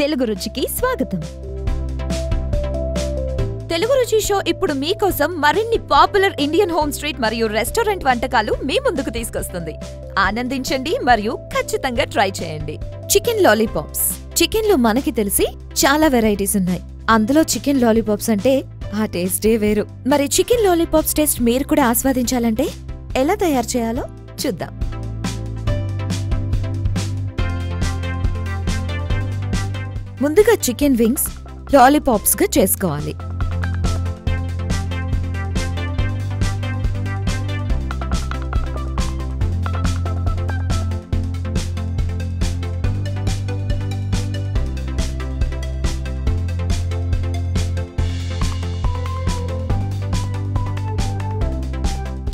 తెలుగు రుచికి స్వాగతం. తెలుగు రుచి షో ఇప్పుడు మీకోసం మరిన్ని పాపులర్ ఇండియన్ హోమ్ స్ట్రీట్ మరియు రెస్టారెంట్ వంటకాలు మీ ముందుకు తీసుకొస్తుంది. ఆనందించండి మరియు ఖచ్చితంగా ట్రై చేయండి. Chicken lollipops. చికెన్ లో మనకి తెలిసి చాలా వెరైటీస్ ఉన్నాయి. అందులో చికెన్ లాలీపాప్స్ అంటే ఆ టేస్టే వేరు. మరి చికెన్ లాలీపాప్స్ టేస్ట్ మీరు కూడా ఆస్వాదించాలంటే ఎలా తయారు చేయాలో చూద్దాం. ముందుగా చికెన్ వింగ్స్ లాలీపాప్స్ గా చేసుకోవాలి.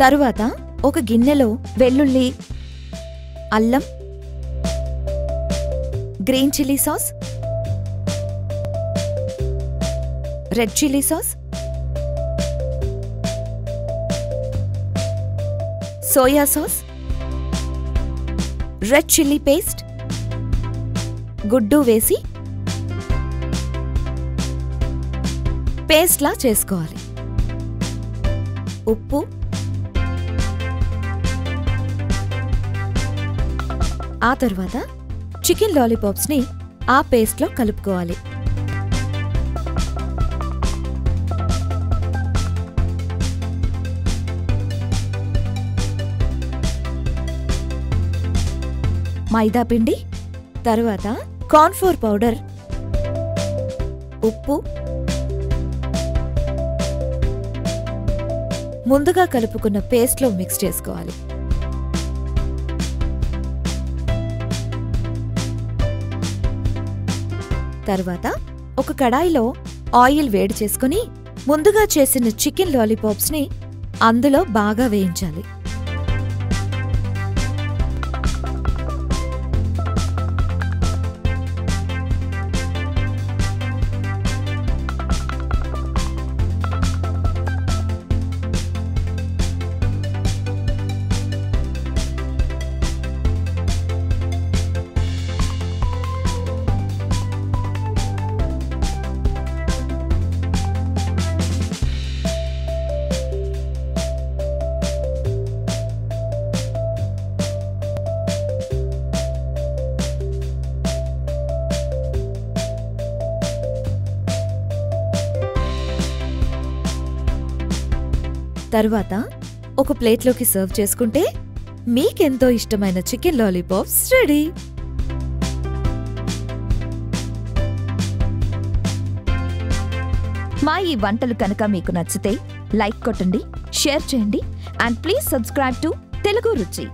తరువాత ఒక గిన్నెలో వెల్లుల్లి, అల్లం, green chilli sauce, red chilli sauce, soya sauce, red chilli paste, గుడ్డు వేసి పేస్ట్లా చేసుకోవాలి. ఉప్పు, ఆ తర్వాత చికెన్ లాలీపాప్స్ ని ఆ పేస్ట్ లో కలుపుకోవాలి. మైదా పిండి, తరువాత కార్న్ఫ్లోర్ పౌడర్, ఉప్పు, ముందుగా కలుపుకున్న పేస్ట్ లో మిక్స్ చేసుకోవాలి. తర్వాత ఒక కడాయిలో ఆయిల్ వేడి చేసుకుని ముందుగా చేసిన చికెన్ లాలీపాప్స్ ని అందులో బాగా వేయించాలి. తరువాత ఒక ప్లేట్లోకి సర్వ్ చేసుకుంటే మీకెంతో ఇష్టమైన చికెన్ లాలీపాప్స్ రెడీ. మా ఈ వంటలు కనుక మీకు నచ్చితే లైక్ కొట్టండి, షేర్ చేయండి and please subscribe to Telugu రుచి.